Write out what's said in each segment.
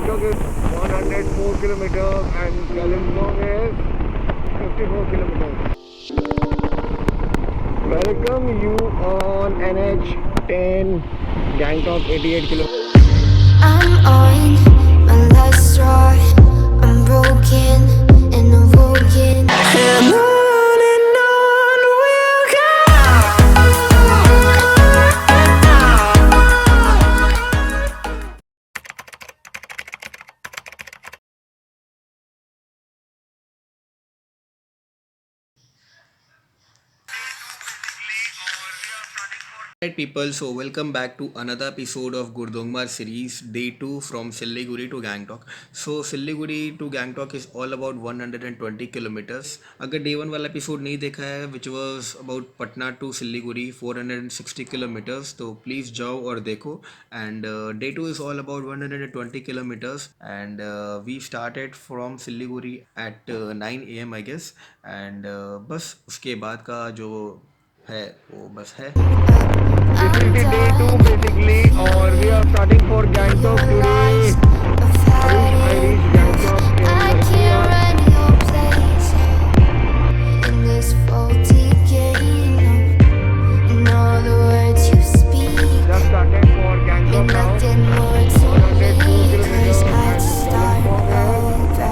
Gangtok is 104 kilometers and Kalimpong is 54 kilometers. Welcome you on NH10 Gangtok 88 kilometers. I'm on my last straw. I'm broken and awoken. And on we'll go. Alright people, so welcome back to another episode of Gurdongmar series, day 2 from Siliguri to Gangtok. So Siliguri to Gangtok is all about 120 kilometers. अगर day 1 वाला episode नहीं देखा है which was about Patna to Siliguri 460 kilometers, तो please जाओ और देखो. And day 2 is all about 120 kilometers and we started from Siliguri at 9 am I guess. And बस उसके बाद का जो है वो बस है. This is the day 2 basically, or we are starting for Gangtok today. I reached Gangtok I in can't run your place in this faulty game. And all the words you speak just started for mean Gangtok now. nothing more to 102 me. kilometers 'Cause I'd and start Kalimpong is over 54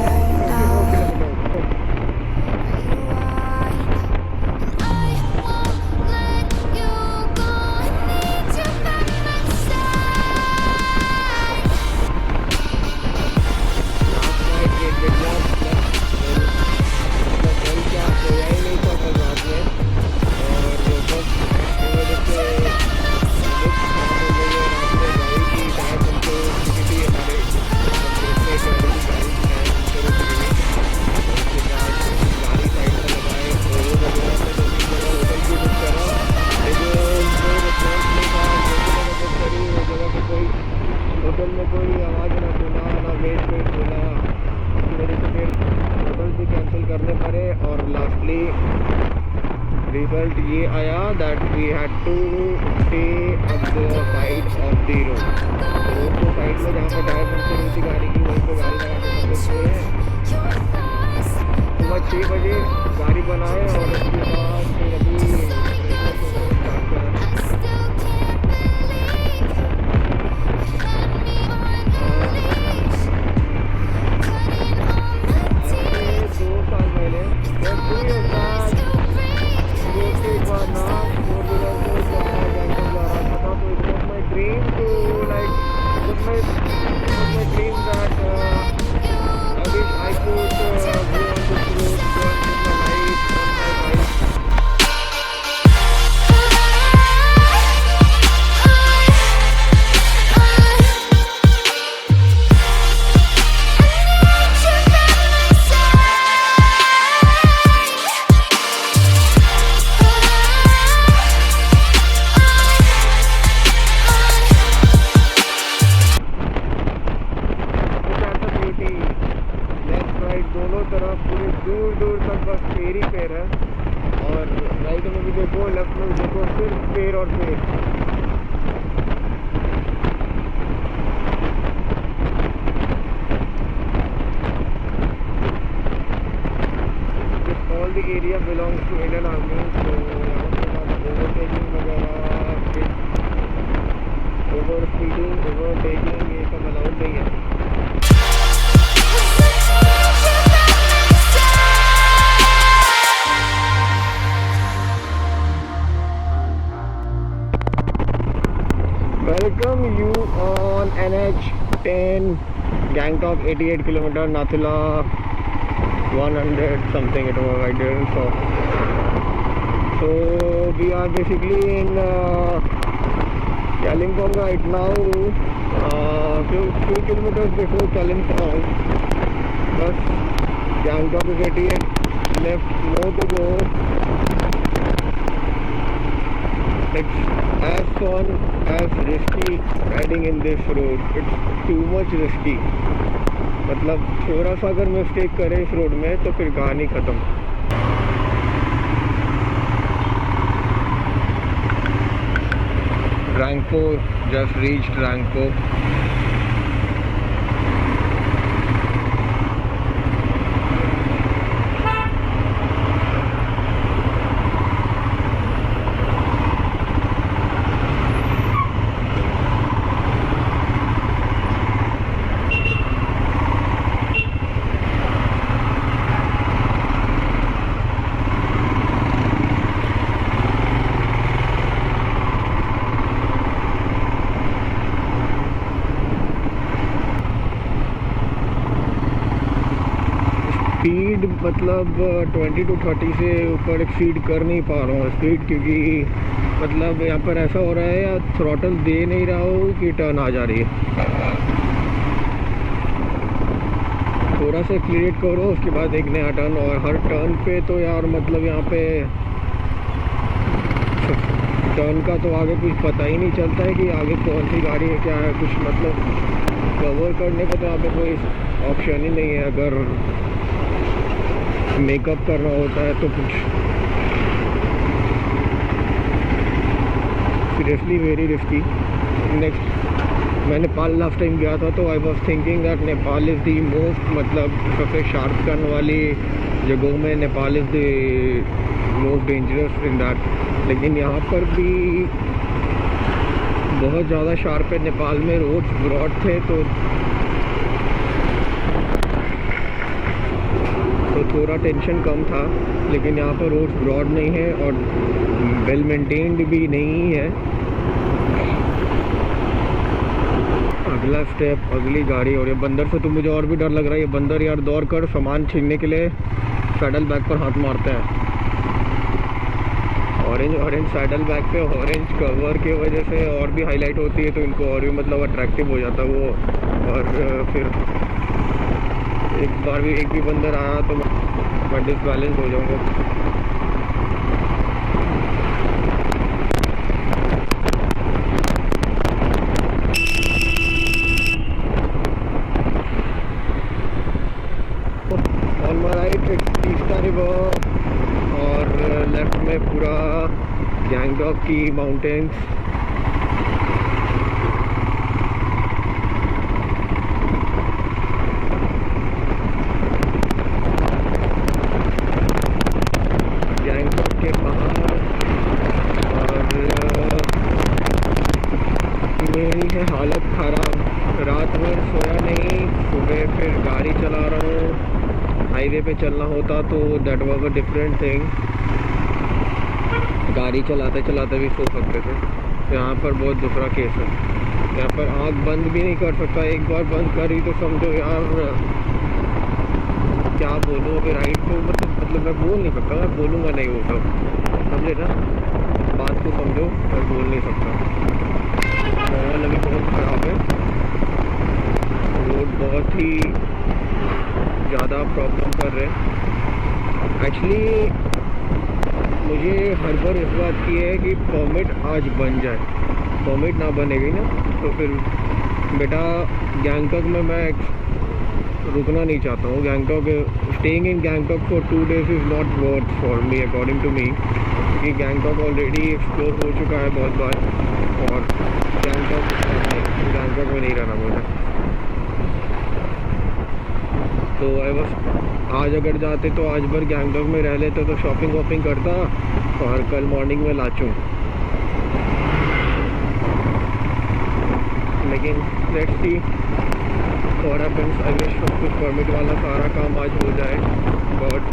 now. kilometers. I won't let you go. I need you by my side. Last night ये kidnap मतलब कल क्या सोया ही नहीं था कल रात में और बस इसकी वजह से हालत खराब हो गई है. रात में गाड़ी की टायर पंचर हो चुकी थी हमारे कंप्रेसर की गाड़ी की टायर पंचर हो चुकी थी. उसके बाद गाड़ी साइड पर लगाए ओयो वगैरह में 2-3 जगह होटल की बुक करा लेकिन कोई रिस्पॉन्स नहीं था. जो जगह बुक करी वो जगह पे कोई होटल में कोई आवाज़ ना सुना ना वेट कोई बोला. इसकी वजह से फिर होटल भी कैंसिल करने पड़े और लास्टली रिजल्ट ये आया that we had to stay on the side of the road. Road को साइड में जहाँ पर टायर पंचर हुई थी गाड़ी की वहीं पर गाड़ी लगा के सब लोग सोए हैं. सुबह 6 बजे गाड़ी बनाए और उसके बाद फिर अभी स्टार्ट करा. दो साल पहले जब 2 years बाद दोस्त एक बार ना 4 व्हीलर से गैंगटॉक जा रहा था तो it was my dream to like it was my dream that I wish I could go on this road, go on with my life, on my bike. Look at the beauty. Left right दोनों तरफ पूरे दूर दूर तक बस पेड़ ही पेड़ है और राइट में भी देखो लेफ्ट में भी देखो सिर्फ पेड़ और पेड़. All the area belongs to Indian army. तो यहाँ पे ओवरटेकिंग वगैरह ओवर स्पीडिंग ओवरटेकिंग ये सब अलाउड नहीं है. Welcome you on NH10 Gangtok 88 kilometer Nathula 100 something it was I didn't saw. So we are basically in Kalimpong right now. Few kilometers before Kalimpong. But Gangtok is 88 left more to go. It's as fun as risky riding in this road. It's too much risky. मतलब थोड़ा सा अगर mistake करें इस road में तो फिर कहानी ख़त्म. Rangpo, just reached Rangpo. Speed मतलब 20 to 30 से ऊपर एक्सीड कर नहीं पा रहा हूँ स्पीड, क्योंकि मतलब यहाँ पर ऐसा हो रहा है या थ्रॉटल दे नहीं रहा हूँ कि टर्न आ जा रही है। थोड़ा सा एक्सीलरेट करो, उसके बाद एक नया टर्न, और हर टर्न पे तो यार मतलब यहाँ पे टर्न का तो आगे कुछ पता ही नहीं चलता है कि आगे कौन सी गाड़ी है क्या है, कुछ मतलब कवर करने का तो यहाँ पे कोई ऑप्शन ही नहीं है। अगर मेकअप करना होता है तो कुछ सीरियसली वेरी रिस्की। नेक्स्ट मैं नेपाल लास्ट टाइम गया था तो I was thinking that Nepal is the most मतलब सबसे शार्प टर्न वाली जगहों में Nepal is the most dangerous in that, लेकिन यहाँ पर भी बहुत ज़्यादा शार्प है। नेपाल में रोड्स ब्रॉड थे तो थोड़ा टेंशन कम था, लेकिन यहाँ पर रोड्स ब्रॉड नहीं है और वेल मेंटेन्ड भी नहीं है। अगला स्टेप अगली गाड़ी, और ये बंदर से तो मुझे और भी डर लग रहा है। ये बंदर यार दौड़ कर सामान छीनने के लिए सैडल बैग पर हाथ मारते हैं। ऑरेंज सैडल बैग पे ऑरेंज कवर की वजह से और भी हाईलाइट होती है, तो इनको और भी मतलब अट्रैक्टिव हो जाता है वो। और फिर एक भी बंदर आया तो मैं डिसबैलेंस हो जाऊंगा। On my right Teesta river और लेफ्ट में पूरा गैंगटॉक की माउंटेन्स। गैंगटॉक के बाहर और मेरी है हालत ख़राब, रात भर सोया नहीं, सुबह फिर गाड़ी चला रहा हूँ। हाईवे पे चलना होता तो that was a different thing, गाड़ी चलाते चलाते भी सो सकते थे। यहाँ पर बहुत दूसरा केस है, यहाँ पर आँख बंद भी नहीं कर सकता। एक बार बंद करी तो समझो यार क्या बोलूँ। अभी राइट तो मतलब मैं बोल नहीं सकता, मैं बोलूँगा नहीं वो सब, समझे ना बात को, समझो मैं बोल नहीं सकता। माहौल अभी बहुत ख़राब है, रोड बहुत ही ज़्यादा प्रॉब्लम कर रहे हैं। एक्चुअली मुझे हड़बड़ इस बात की है कि परमिट आज बन जाए, परमिट ना बनेगी ना तो फिर बेटा गैंगटॉक में मैं रुकना नहीं चाहता हूँ। Gangtok staying in Gangtok for 2 days is not worth for me according to me, क्योंकि गैंगटॉक ऑलरेडी एक्सप्लोर हो चुका है बहुत बार और गैंगटॉक में नहीं रहना मुझे। तो आज अगर जाते तो आज भर गैंगटॉक में रह लेते तो शॉपिंग वॉपिंग करता और कल मॉर्निंग में लाचूँ। लेकिन let's see what happens. I wish सब कुछ परमिट वाला सारा काम आज हो जाए, बट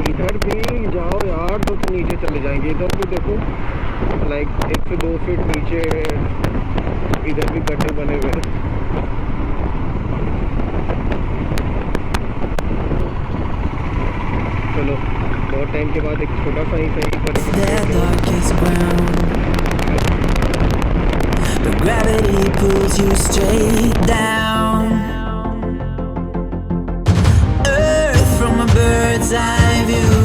इधर भी जाओ यार तो नीचे चले जाएंगे। इधर भी देखो लाइक 1 से 2 फीट नीचे इधर भी गड्ढे बने हुए हैं। चलो बहुत टाइम के बाद एक छोटा सा ही सही But gravity pulls you straight down. Earth from a bird's eye view.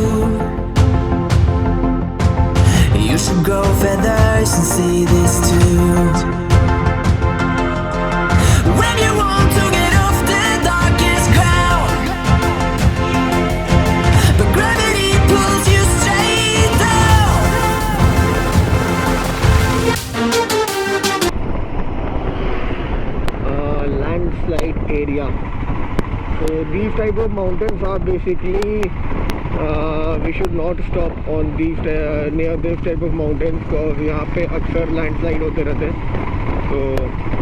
You should grow feathers and see this too. When you want to get off the darkest ground, but gravity pulls you straight down. Landslide area. So these type of mountains are basically we should not stop on these near this type of mountains because यहाँ पे अक्सर landslide होते रहते हैं। तो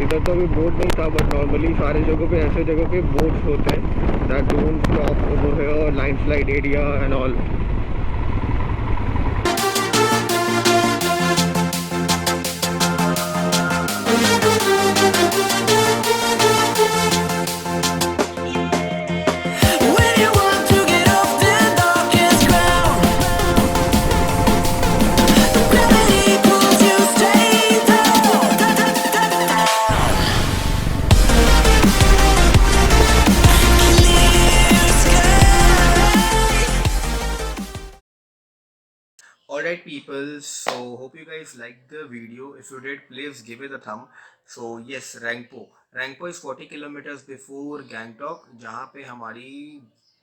इधर तो अभी बोट नहीं था, बट नॉर्मली सारे जगहों पे ऐसे जगह पे बोट्स होते हैं that don't stop over here, landslide area and all. When you want to get off the darkest ground, gravity pulls you straight down. Clear sky. Alright people, so hope you guys liked the video. If you did, please give it a thumb. So yes, Rangpo is 40 kilometers before Gangtok, जहाँ पे हमारी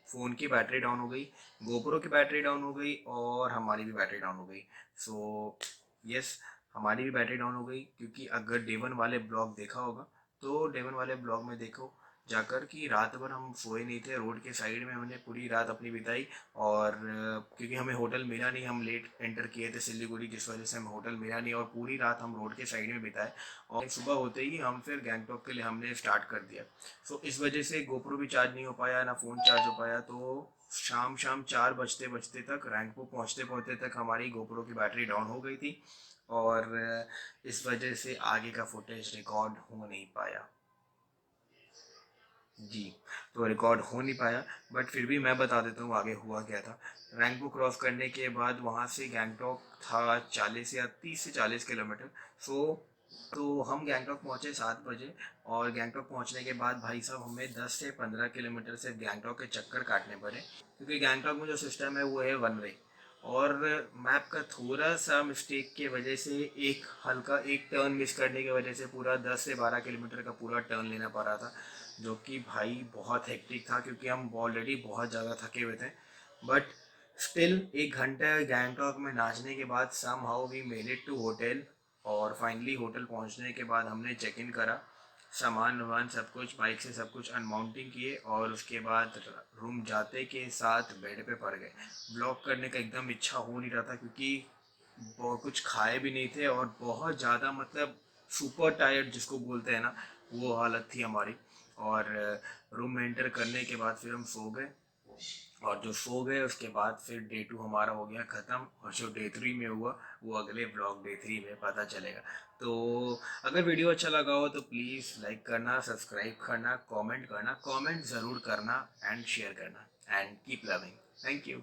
phone की battery down हो गई, GoPro की battery down हो गई और हमारी भी बैटरी डाउन हो गई। सो यस, हमारी भी बैटरी डाउन हो गई, क्योंकि अगर डे 1 वाले ब्लॉग देखा होगा तो डे 1 वाले ब्लॉग में देखो जाकर कि रात भर हम सोए नहीं थे, रोड के साइड में हमने पूरी रात अपनी बिताई। और क्योंकि हमें होटल मिला नहीं, हम लेट एंटर किए थे सिलीगुड़ी, जिस वजह से हमें होटल मिला नहीं और पूरी रात हम रोड के साइड में बिताए। और सुबह होते ही हम फिर गैंगटॉक के लिए हमने स्टार्ट कर दिया। सो इस वजह से गोप्रो भी चार्ज नहीं हो पाया, ना फ़ोन चार्ज हो पाया। तो शाम 4 बजते बजते तक, रैंकपो पहुँचते पहुँचते तक हमारी गोप्रो की बैटरी डाउन हो गई थी और इस वजह से आगे का फुटेज रिकॉर्ड हो नहीं पाया जी। तो रिकॉर्ड हो नहीं पाया, बट फिर भी मैं बता देता हूँ आगे हुआ क्या था। रैंकपो क्रॉस करने के बाद वहाँ से गैंगटॉक था 40 या 30 से 40 किलोमीटर। तो हम गैंगटॉक पहुँचे 7 बजे और गैंगटॉक पहुँचने के बाद भाई साहब हमें 10 से 15 किलोमीटर से गैंगटॉक के चक्कर काटने पड़े, क्योंकि गैंगटॉक में जो सिस्टम है वो है 1 वे। और मैप का थोड़ा सा मिस्टेक की वजह से एक टर्न मिस करने की वजह से पूरा 10 से 12 किलोमीटर का पूरा टर्न लेना पड़ रहा था, जो कि भाई बहुत हेक्टिक था, क्योंकि हम ऑलरेडी बहुत ज़्यादा थके हुए थे। बट स्टिल 1 घंटा गैंगटॉक में नाचने के बाद somehow we made it to hotel. और फाइनली होटल पहुंचने के बाद हमने चेक इन करा, सामान वामान सब कुछ बाइक से सब कुछ अनमाउंटिंग किए और उसके बाद रूम जाते के साथ बेड पे पड़ गए। ब्लॉग करने का एकदम इच्छा हो नहीं रहा था, क्योंकि बहुत कुछ खाए भी नहीं थे और बहुत ज़्यादा मतलब सुपर टायर्ड जिसको बोलते हैं ना, वो हालत थी हमारी। और रूम में एंटर करने के बाद फिर हम सो गए, और जो सो गए उसके बाद फिर डे 2 हमारा हो गया ख़त्म। और जो डे 3 में हुआ वो अगले ब्लॉग डे 3 में पता चलेगा। तो अगर वीडियो अच्छा लगा हो तो प्लीज़ लाइक करना, सब्सक्राइब करना, कमेंट ज़रूर करना एंड शेयर करना। And keep loving. Thank you.